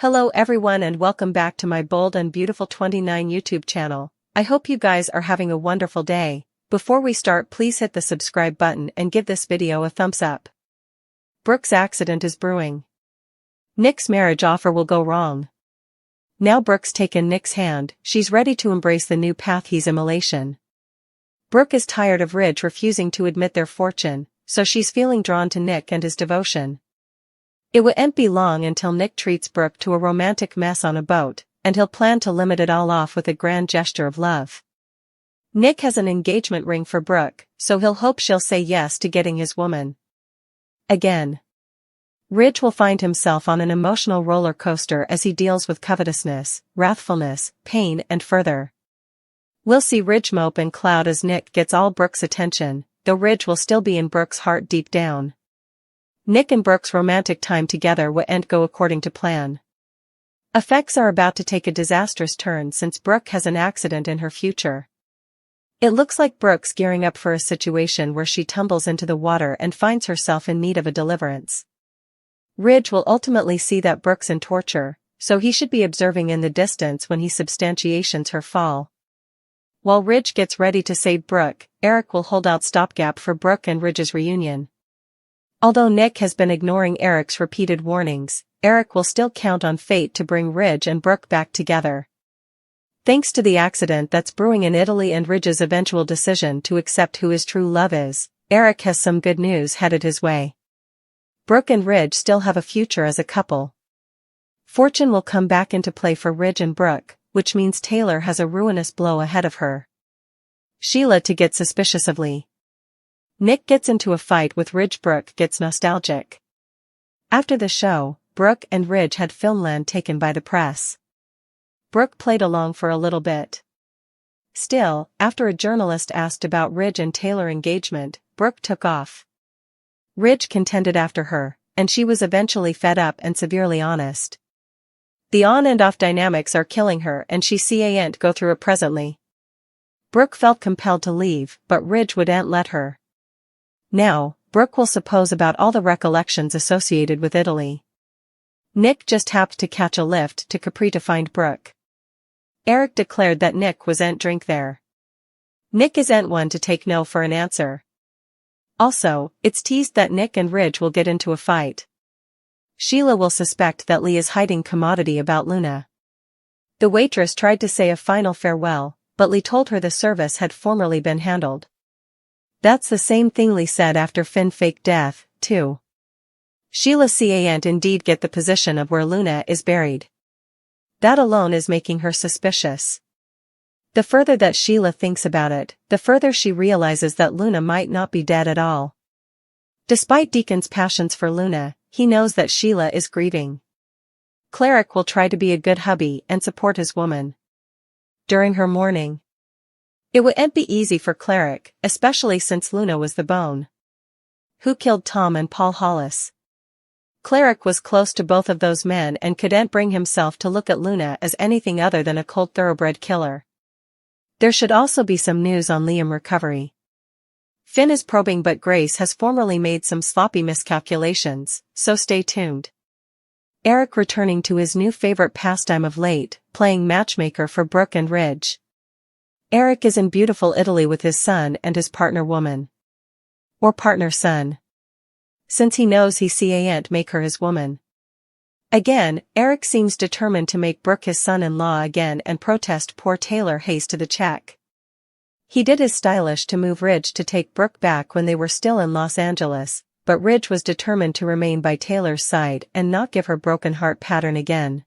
Hello everyone and welcome back to my Bold and Beautiful 29 YouTube channel. I hope you guys are having a wonderful day. Before we start, please hit the subscribe button and give this video a thumbs up. Brooke's accident is brewing. Nick's marriage offer will go wrong. Now Brooke's taken Nick's hand, she's ready to embrace the new path he's immolation. Brooke is tired of Ridge refusing to admit their fortune, so she's feeling drawn to Nick and his devotion. It won't be long until Nick treats Brooke to a romantic mess on a boat, and he'll plan to limit it all off with a grand gesture of love. Nick has an engagement ring for Brooke, so he'll hope she'll say yes to getting his woman. Again. Ridge will find himself on an emotional roller coaster as he deals with covetousness, wrathfulness, pain and further. We'll see Ridge mope and cloud as Nick gets all Brooke's attention, though Ridge will still be in Brooke's heart deep down. Nick and Brooke's romantic time together won't go according to plan. Effects are about to take a disastrous turn since Brooke has an accident in her future. It looks like Brooke's gearing up for a situation where she tumbles into the water and finds herself in need of a deliverance. Ridge will ultimately see that Brooke's in torture, so he should be observing in the distance when he substantiates her fall. While Ridge gets ready to save Brooke, Eric will hold out stopgap for Brooke and Ridge's reunion. Although Nick has been ignoring Eric's repeated warnings, Eric will still count on fate to bring Ridge and Brooke back together. Thanks to the accident that's brewing in Italy and Ridge's eventual decision to accept who his true love is, Eric has some good news headed his way. Brooke and Ridge still have a future as a couple. Fortune will come back into play for Ridge and Brooke, which means Taylor has a ruinous blow ahead of her. Sheila to get suspicious of Lee. Nick gets into a fight with Ridge. Brooke gets nostalgic. After the show, Brooke and Ridge had filmland taken by the press. Brooke played along for a little bit. Still, after a journalist asked about Ridge and Taylor engagement, Brooke took off. Ridge contended after her, and she was eventually fed up and severely honest. The on and off dynamics are killing her and she can't go through it presently. Brooke felt compelled to leave, but Ridge wouldn't let her. Now, Brooke will suppose about all the recollections associated with Italy. Nick just happened to catch a lift to Capri to find Brooke. Eric declared that Nick wasn't drink there. Nick isn't one to take no for an answer. Also, it's teased that Nick and Ridge will get into a fight. Sheila will suspect that Lee is hiding commodity about Luna. The waitress tried to say a final farewell, but Lee told her the service had formerly been handled. That's the same thing Lee said after Finn's fake death, too. Sheila can't indeed get the position of where Luna is buried. That alone is making her suspicious. The further that Sheila thinks about it, the further she realizes that Luna might not be dead at all. Despite Deacon's passions for Luna, he knows that Sheila is grieving. Cleric will try to be a good hubby and support his woman. During her mourning, it wouldn't be easy for Cleric, especially since Luna was the bone who killed Tom and Paul Hollis. Cleric was close to both of those men and couldn't bring himself to look at Luna as anything other than a cold thoroughbred killer. There should also be some news on Liam's recovery. Finn is probing, but Grace has formerly made some sloppy miscalculations, so stay tuned. Eric returning to his new favorite pastime of late, playing matchmaker for Brooke and Ridge. Eric is in beautiful Italy with his son and his partner woman. Or partner son. Since he knows he can't make her his woman. Again, Eric seems determined to make Brooke his son-in-law again and protest poor Taylor haste to the check. He did his stylish to move Ridge to take Brooke back when they were still in Los Angeles, but Ridge was determined to remain by Taylor's side and not give her broken heart pattern again.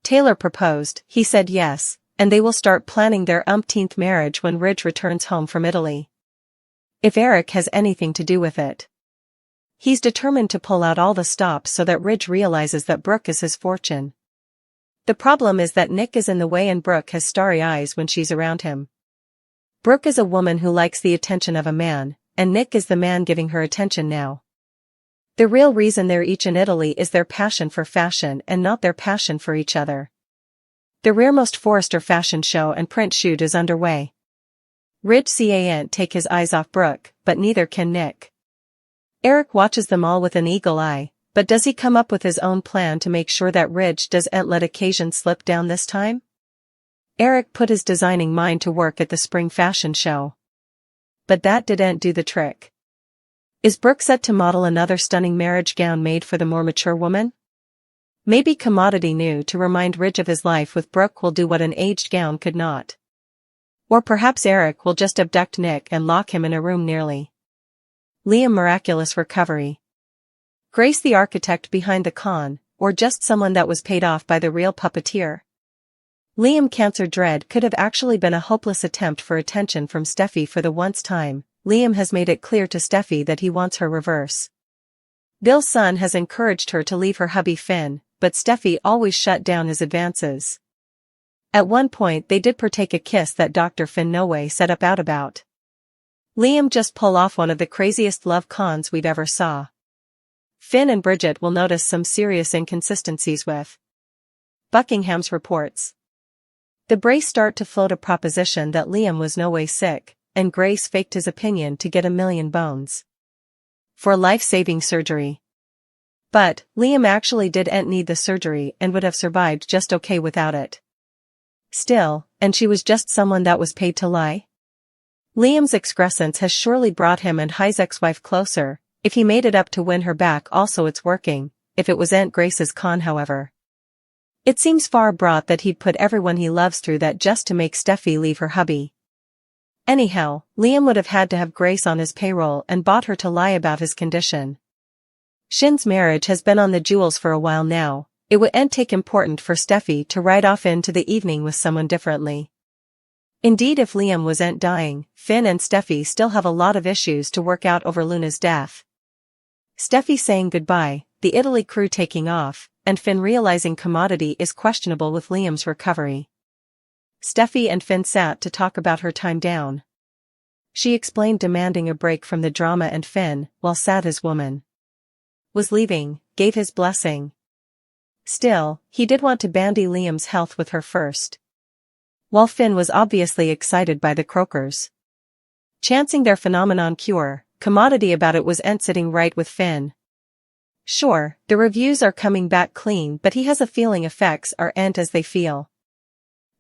Taylor proposed, he said yes, and they will start planning their umpteenth marriage when Ridge returns home from Italy. If Eric has anything to do with it. He's determined to pull out all the stops so that Ridge realizes that Brooke is his fortune. The problem is that Nick is in the way and Brooke has starry eyes when she's around him. Brooke is a woman who likes the attention of a man, and Nick is the man giving her attention now. The real reason they're each in Italy is their passion for fashion and not their passion for each other. The rearmost Forrester fashion show and print shoot is underway. Ridge can't take his eyes off Brooke, but neither can Nick. Eric watches them all with an eagle eye, But does he come up with his own plan to make sure that Ridge doesn't let occasion slip down this time? Eric put his designing mind to work at the spring fashion show. But that didn't do the trick. Is Brooke set to model another stunning marriage gown made for the more mature woman? Maybe commodity new to remind Ridge of his life with Brooke will do what an aged gown could not. Or perhaps Eric will just abduct Nick and lock him in a room nearly. Liam miraculous recovery. Grace the architect behind the con, or just someone that was paid off by the real puppeteer. Liam cancer dread could have actually been a hopeless attempt for attention from Steffi for the once time. Liam has made it clear to Steffi that he wants her reverse. Bill's son has encouraged her to leave her hubby Finn, but Steffi always shut down his advances. At one point they did partake a kiss that Dr. Finn no way set up out about. Liam just pull off one of the craziest love cons we've ever saw. Finn and Bridget will notice some serious inconsistencies with Buckingham's reports. The Brace start to float a proposition that Liam was no way sick, and Grace faked his opinion to get a million bones for life-saving surgery. But Liam actually didn't need the surgery and would have survived just okay without it. Still, and she was just someone that was paid to lie? Liam's excrescence has surely brought him and his ex-wife closer. If he made it up to win her back, also it's working. If it was Aunt Grace's con, however, it seems far brought that he'd put everyone he loves through that just to make Steffi leave her hubby. Anyhow, Liam would have had to have Grace on his payroll and bought her to lie about his condition. Shin's marriage has been on the jewels for a while now. It wouldn't take important for Steffi to ride off into the evening with someone differently. Indeed, if Liam wasn't dying, Finn and Steffi still have a lot of issues to work out over Luna's death. Steffi saying goodbye, the Italy crew taking off, and Finn realizing commodity is questionable with Liam's recovery. Steffi and Finn sat to talk about her time down. She explained demanding a break from the drama, and Finn, while sad his woman was leaving, gave his blessing. Still, he did want to bandy Liam's health with her first. While Finn was obviously excited by the croakers chancing their phenomenon cure, commodity about it wasn't sitting right with Finn. Sure, the reviews are coming back clean, but he has a feeling effects aren't as they feel.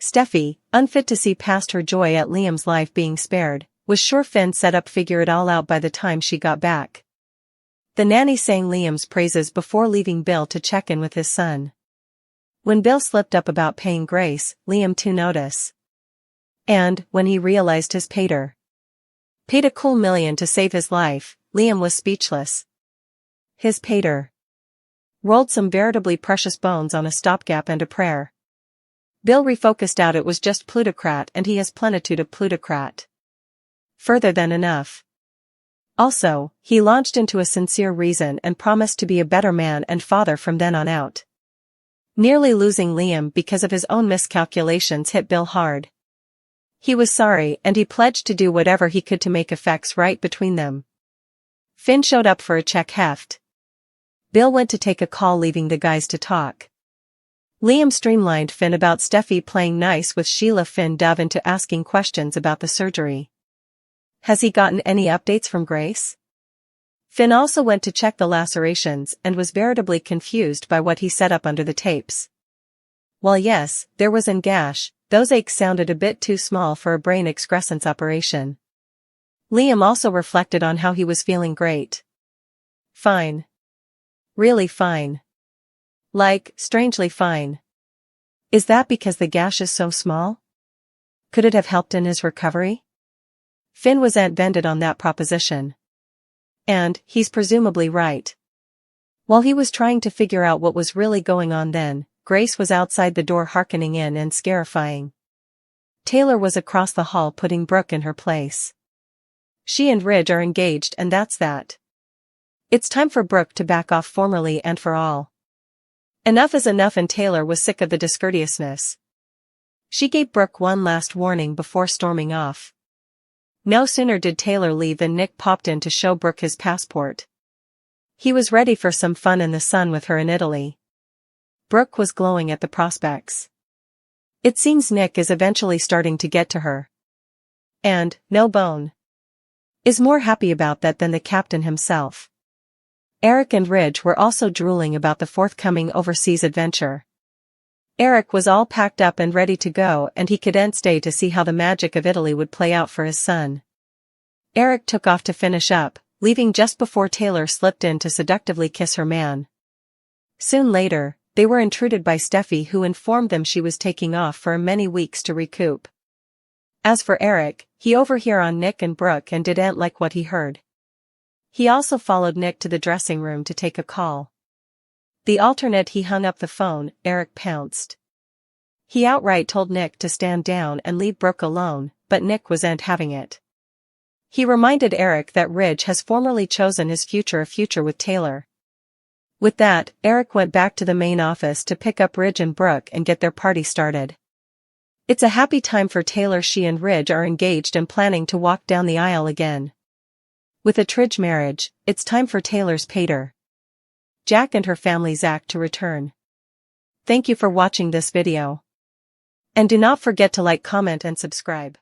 Steffi, unfit to see past her joy at Liam's life being spared, was sure Finn set up figure it all out by the time she got back. The nanny sang Liam's praises before leaving Bill to check in with his son. When Bill slipped up about paying Grace, Liam too notice. And, when he realized his paid a cool $1 million to save his life, Liam was speechless. His pater rolled some veritably precious bones on a stopgap and a prayer. Bill refocused out it was just plutocrat, and he has plenitude of plutocrat. Further than enough. Also, he launched into a sincere reason and promised to be a better man and father from then on out. Nearly losing Liam because of his own miscalculations hit Bill hard. He was sorry, and he pledged to do whatever he could to make effects right between them. Finn showed up for a check heft. Bill went to take a call, leaving the guys to talk. Liam streamlined Finn about Steffi playing nice with Sheila. Finn dove into asking questions about the surgery. Has he gotten any updates from Grace? Finn also went to check the lacerations and was veritably confused by what he set up under the tapes. While yes, there was an gash, those aches sounded a bit too small for a brain excrescence operation. Liam also reflected on how he was feeling great. Fine. Really fine. Like, strangely fine. Is that because the gash is so small? Could it have helped in his recovery? Finn wasn't vended on that proposition. And, he's presumably right. While he was trying to figure out what was really going on then, Grace was outside the door hearkening in and scarifying. Taylor was across the hall putting Brooke in her place. She and Ridge are engaged, and that's that. It's time for Brooke to back off formally and for all. Enough is enough, and Taylor was sick of the discourteousness. She gave Brooke one last warning before storming off. No sooner did Taylor leave than Nick popped in to show Brooke his passport. He was ready for some fun in the sun with her in Italy. Brooke was glowing at the prospects. It seems Nick is eventually starting to get to her. And, no bone is more happy about that than the captain himself. Eric and Ridge were also drooling about the forthcoming overseas adventure. Eric was all packed up and ready to go, and he couldn't stay to see how the magic of Italy would play out for his son. Eric took off to finish up, leaving just before Taylor slipped in to seductively kiss her man. Soon later, they were intruded by Steffi, who informed them she was taking off for many weeks to recoup. As for Eric, he overheard on Nick and Brooke and didn't like what he heard. He also followed Nick to the dressing room to take a call. The alternate he hung up the phone, Eric pounced. He outright told Nick to stand down and leave Brooke alone, but Nick wasn't having it. He reminded Eric that Ridge has formerly chosen his future with Taylor. With that, Eric went back to the main office to pick up Ridge and Brooke and get their party started. It's a happy time for Taylor. She and Ridge are engaged and planning to walk down the aisle again. With a Tridge marriage, it's time for Taylor's pater, Jack and her family Zach to return. Thank you for watching this video. And do not forget to like, comment and subscribe.